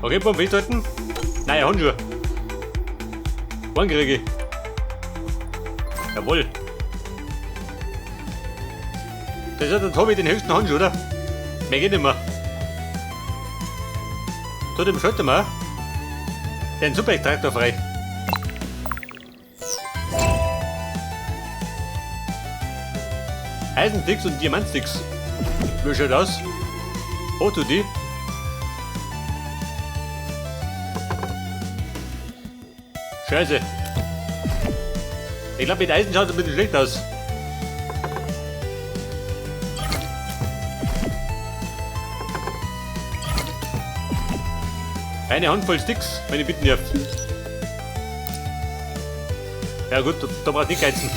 Okay, Pump festhalten. Nein, Handschuhe. Wann kriege ich? Jawohl. Das ist der Tommy den höchsten Handschuh, oder? Mehr geht nicht mehr. Tut dem Schalter mal den Super-Extraktor frei. Eisensticks und Diamantsticks. Wie schaut aus? Oh, tu die. Scheiße. Ich glaube, mit Eisen schaut es ein bisschen schlecht aus. Eine Handvoll Sticks, wenn ich bitten darf. Ja gut, da brauchst du nicht geizen.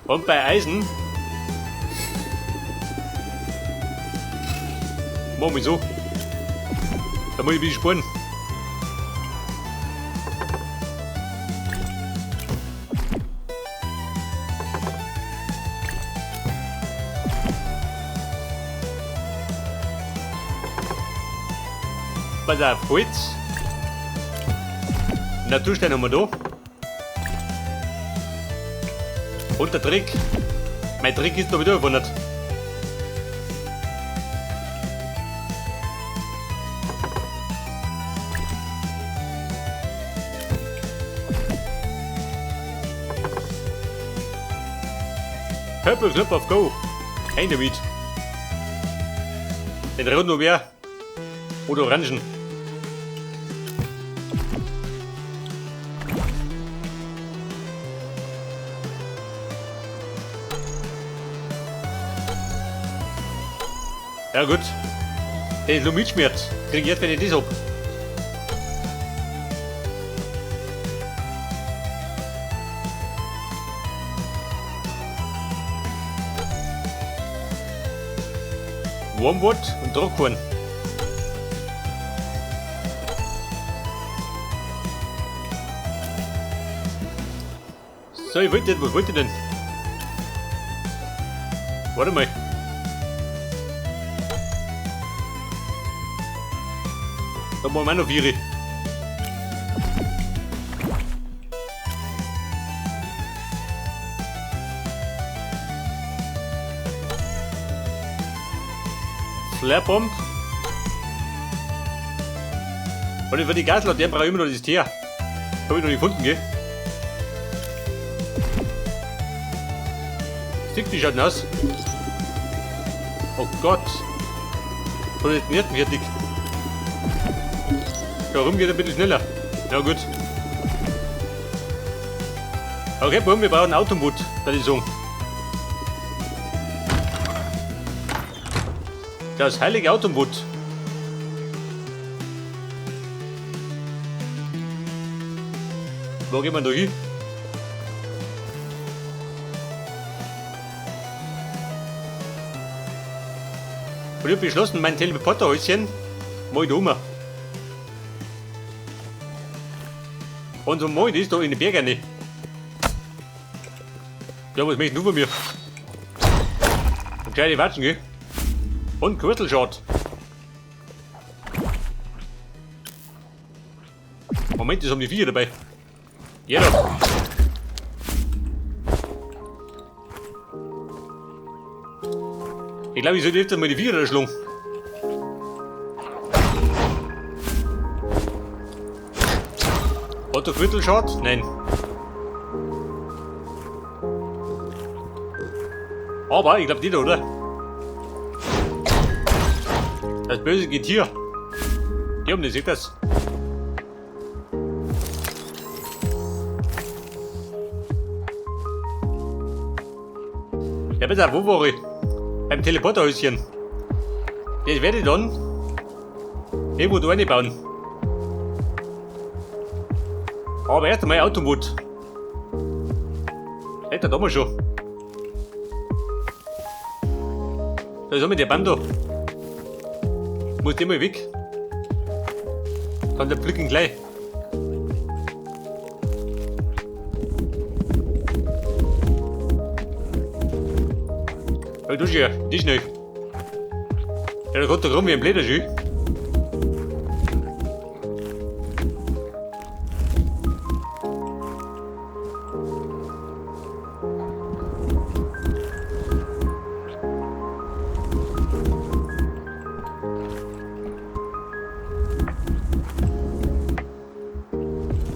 Und bei Eisen machen wir so. Da muss ich ein bisschen sparen. Pass auf, Holz. Naturstein haben wir da. Und der Trick. Mein Trick ist da wieder überwandert. Purple Club of Go. Ein damit. Den roten noch mehr. Oder Orangen. Ja gut. Der ist nur mitschmiert. Krieg ich jetzt, wenn ich das hab. Warmwood und Druckhorn. So, was wollt ihr denn? Warte mal. Da machen wir noch 4. Flare-Bomb. Und für die Gaslatte, brauche ich immer noch das Tier. Hab ich noch nicht gefunden, gell? Stick, die schaut aus. Oh Gott. Das ist nicht fertig. Warum geht ein bisschen schneller? Ja gut. Okay, boom, wir brauchen Automut, würde ich sagen. Das heilige Automut. Wo gehen wir da hin? Und ich habe beschlossen, mein Teleporterhäuschen mal da oben. Und so mal das da in den Berg rein. Ja, was möchtest du von mir? Und kleine Watschen, gell? Und Kurzelschaut. Moment, das haben die 4 dabei. Ja, da. Ich glaube, ich sollte jetzt mal die 4 erschlagen. Hat der Viertelschaut? Nein. Aber ich glaube die da, oder? Das böse Getier. Die haben das, seht das? Ja, pass auf, wo war ich? Beim Teleporterhäuschen. Das werde ich dann irgendwo da reinbauen. Aber erst einmal Automut. Alter, da mal schon. Da ist auch mit der Baum da. Muss der mal weg. Kann der pflücken gleich. Du ja, die schnell. Ja, da geht doch rum wie ein Blätterschü.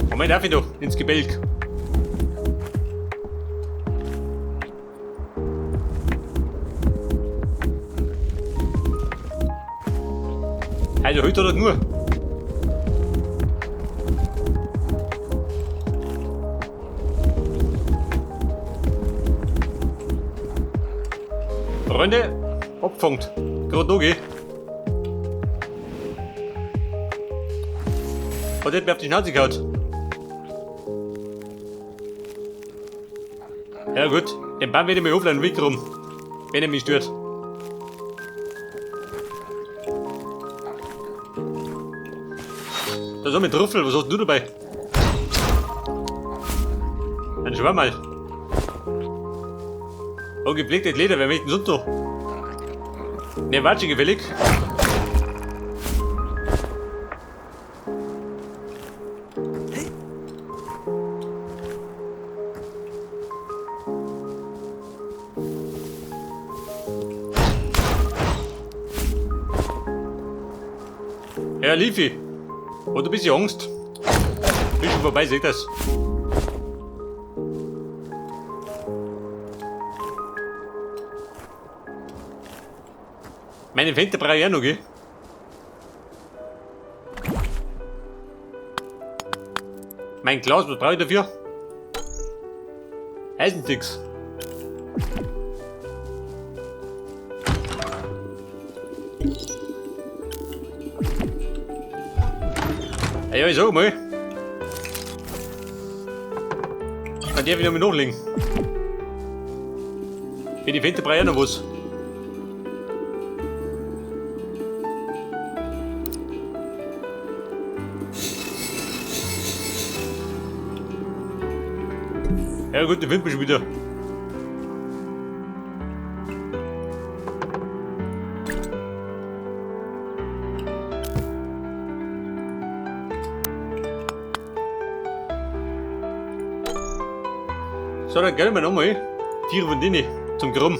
Moment, darf ich doch ins Gebälk. Also heute oder nur? Freunde, abgefangen. Gerade noch gehen. Hat nicht mehr auf die Schnauze gehauen. Ja gut, den Baum werde ich mal aufladen, weg rum. Wenn er mich stört. Da so mit Trüffel, was hast du dabei? Ein Schwammerl. Oh, gepflegtes Leder, wer möchte denn sonst noch? Ne, Watsche gefällig. Ja, Liefi. Hat ein bisschen Angst. Bin schon vorbei, seht das. Meine Fente brauche ich auch noch, gell? Mein Glas, was brauche ich dafür? Eisensticks. Ja, ich sag mal. Dann darf ich noch mal nachlegen. Für die Fente brauche ich auch noch was. Ja gut, der findet mich schon wieder. So, dann gerne mal nochmal 4 von denen zum Grumm.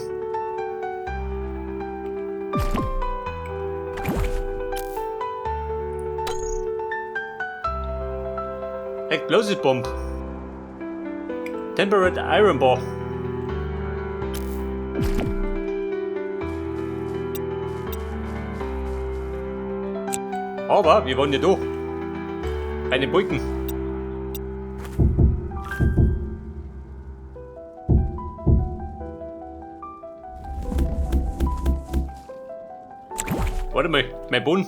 Explosive Bomb. Temperate Iron Bar. Aber wir waren ja da. Bei den Brücken. Warte mal, mein Boden.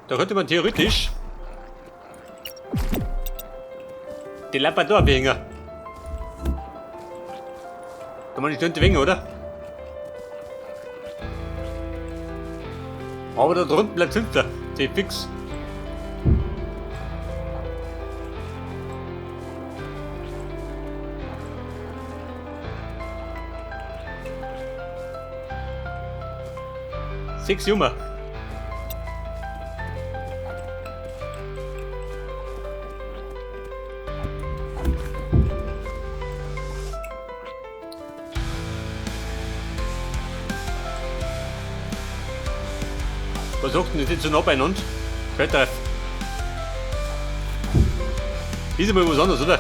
Da könnte man theoretisch die Lampe da abhängen. Kann man nicht unten wegen, oder? Aber da drunten bleibt hinter. Die fix. Sechs Junge. Was sagt denn das jetzt so nah beieinander? Später. Ist mal was anderes, oder?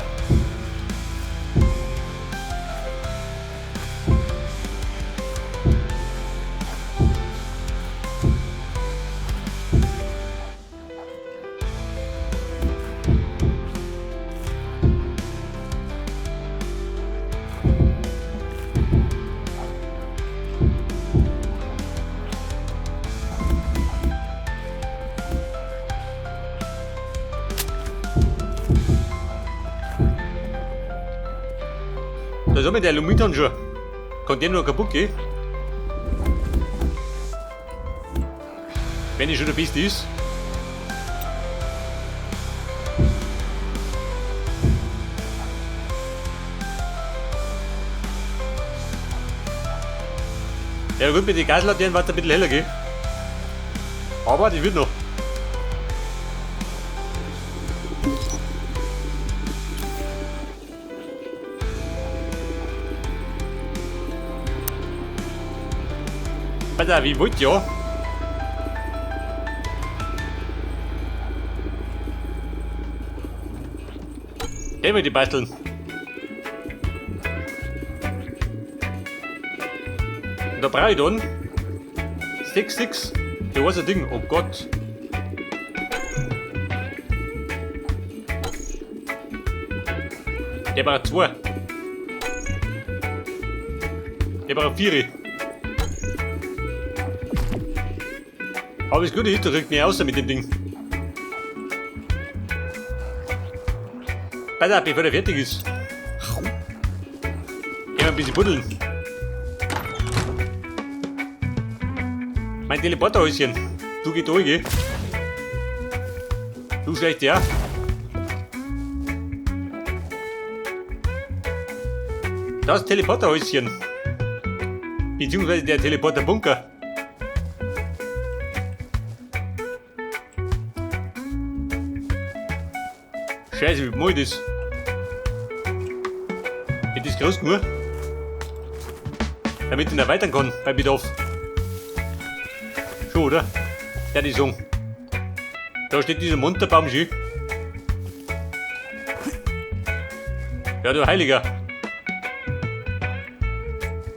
Da ist auch mit der Aluminium schon. Kann der noch kaputt gehen? Wenn ich schon der Beste ist. Ja gut, mit den Gaslaternen wird es ein bisschen heller gehen. Aber die wird noch. Pass auf, ich wollte ja. Gehen wir die basteln. Und da brauche ich dann 6. Für was ein Ding? Oh Gott. Der braucht 2. Der braucht 4. Aber das Gute ist, da rückt mir außer mit dem Ding. Pass auf, bevor der fertig ist. Gehen wir ein bisschen buddeln. Mein Teleporterhäuschen. Du geh durch, geh. Du vielleicht ja. Das Teleporterhäuschen. Beziehungsweise der Teleporterbunker. Scheiße, wie mache ich das? Wird das groß genug? Damit ich noch erweitern kann bei Bedarf. Schon, oder? Ja, die sagen. Da steht dieser Monsterbaum schön. Ja, du Heiliger.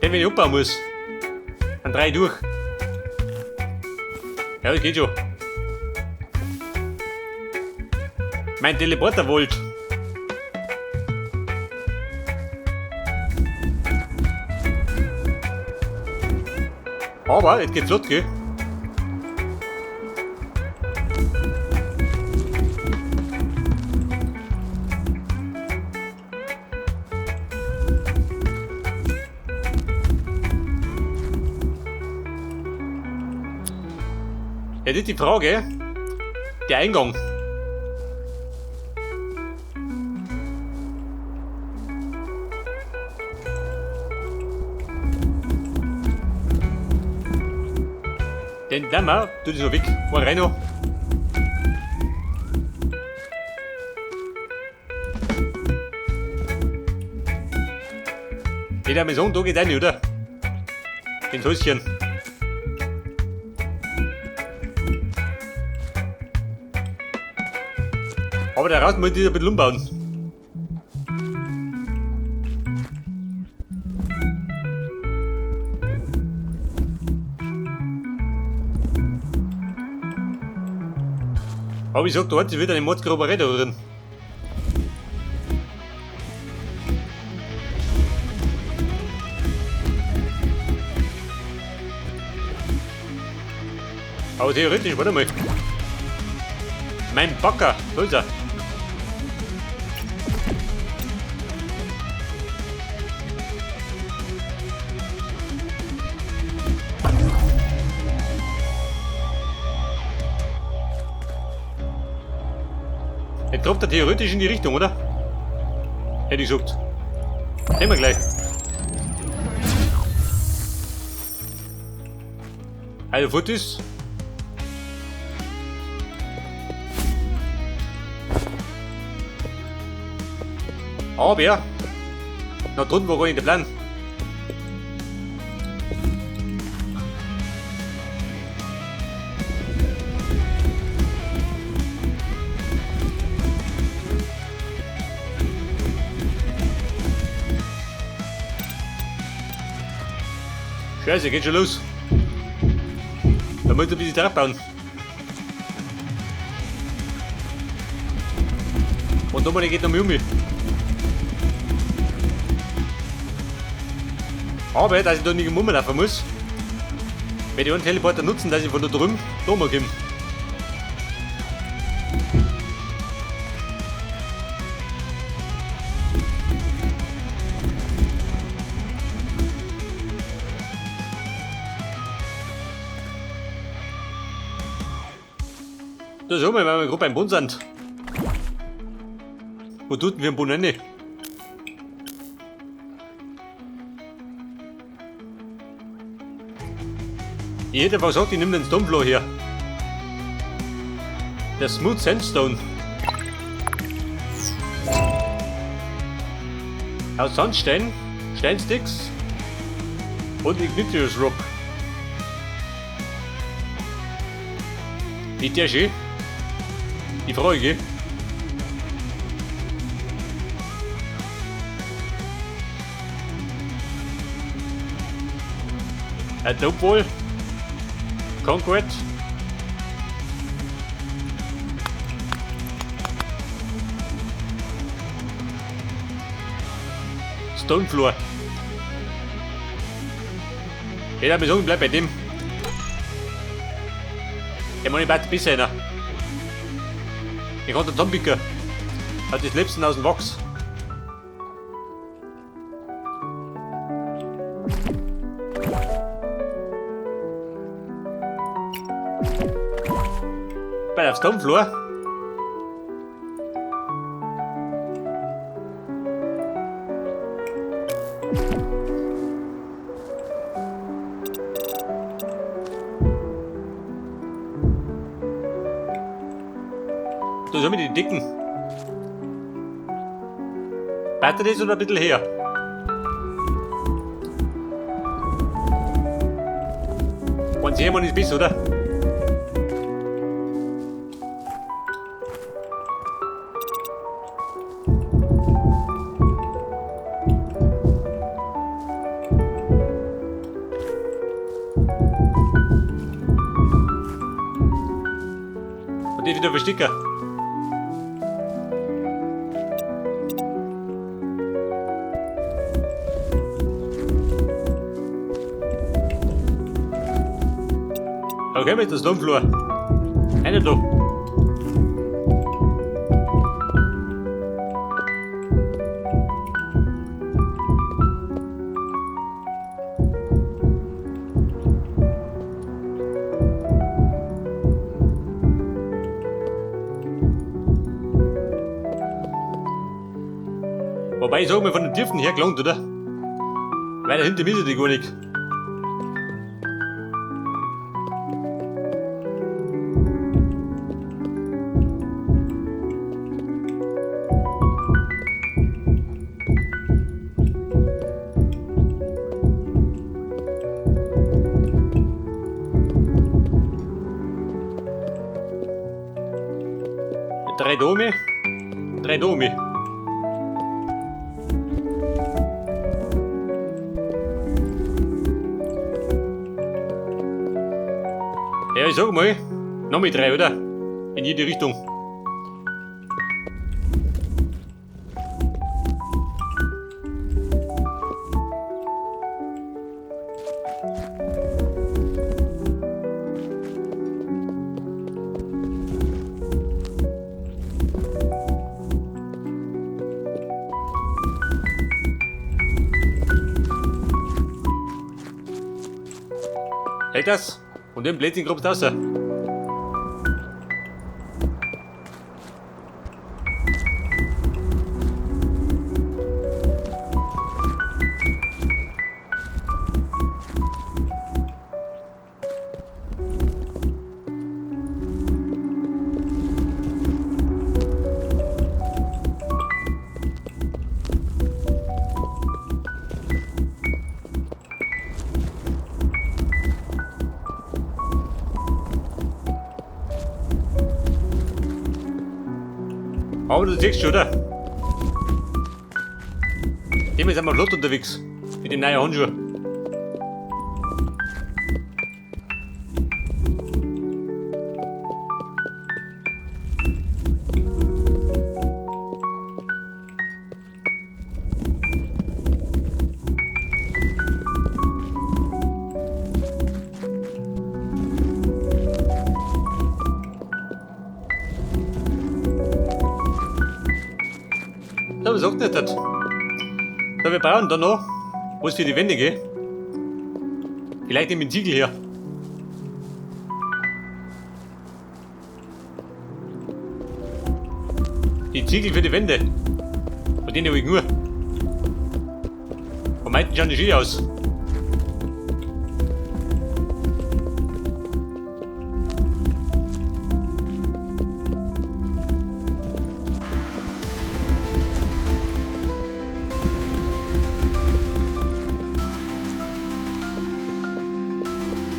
Den, wenn ich abbauen muss. An 3 durch. Ja, das geht schon. Mein Teleporter wollt. Aber, jetzt geht's flott, gell? Jetzt ist die Frage, der Eingang. Den Dammer, tut es noch weg, war rein noch. Geht der Maison, da geht rein, oder? Ins Häuschen. Aber da raus muss ich ein bisschen umbauen. Aber ich sag, da hat sich wieder eine Mordsgroberei da drin. Aber theoretisch, warte mal. Mein Backer, da ist er. Jetzt kommt er theoretisch in die Richtung, oder? Hätte ich gesagt. Nehmen wir gleich. Also Fotos. Aber noch drunten war gar nicht der Plan. Scheiße, geht schon los. Da muss ich ein bisschen drauf bauen. Und da geht noch mal um. Aber, dass ich da nicht im Mummel laufen muss, werde ich einen Teleporter nutzen, dass ich von da drüben da mal komme. Da schauen wir mal gerade beim Bund sind. Wo tut wir den Bund rein? Ich hätte einfach gesagt, ich nehme den Stonefloor hier. Der Smooth Sandstone. Aus Sandstein, Steinsticks und Ignious Rock. Nicht der schön? Die Freude. Ein Dopewall. Concord. Stonefloor. Jeder hat mir sagen, bleib bei dem. Der muss nicht weit bis einer. Ich kann den Zombiker. Hat das Liebsten aus dem Wachs. Bei der Stonefloor. Da sind wir die Dicken. Weiter das oder ein bisschen her? Und sehen wir nicht bis, oder? Und die wieder versticken. Okay, mit der Stonefloor. Eine da. Wobei ich sage mal von den Tiefen her gelangt, oder? Weil dahinter ist die gar nicht. Drei Dome. Drei Dome. Ja, ich sag mal, noch mit drei, oder? In jede Richtung. Hält das? Und den Blödsinn kommt raus. Aber du siehst schon, oder? Immer sind wir flott unterwegs. Mit den neuen Handschuhen. So, was sagt nicht das? So, wir bauen da noch was für die Wände geht. Vielleicht nehmen wir den Ziegel her. Ziegel für die Wände. Von denen habe ich nur. Von meinten schauen die schön aus.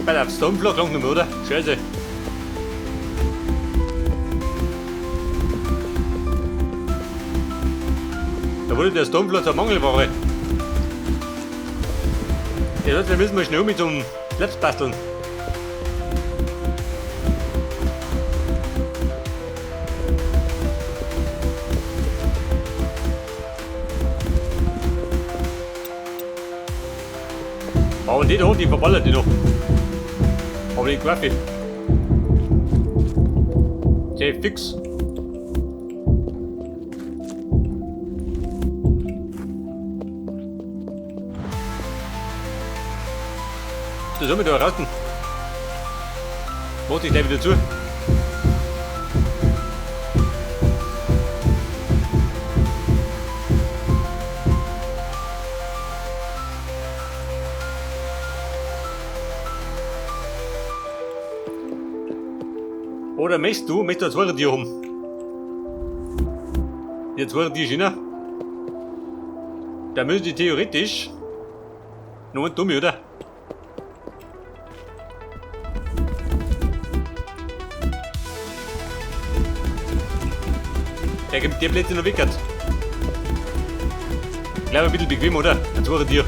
Bei der Stoneblock lang noch, oder? Scheiße. Da wurde der Stoneblock eine Mangelware. Ja, da müssen wir schnell mit zum Slabs basteln. Aber die da, die verballert die noch. Aber die Grafik. Sehr fix. So, sollen wir da raus? Mach dich gleich wieder zu. Oder möchtest du zwei Tiere haben? Die zwei Tiere China. Da müssen die theoretisch noch ein Dummi, oder? Der gibt die Plätze noch weg. Ich glaube ein bisschen bequem, oder? Ein zwei Tiere.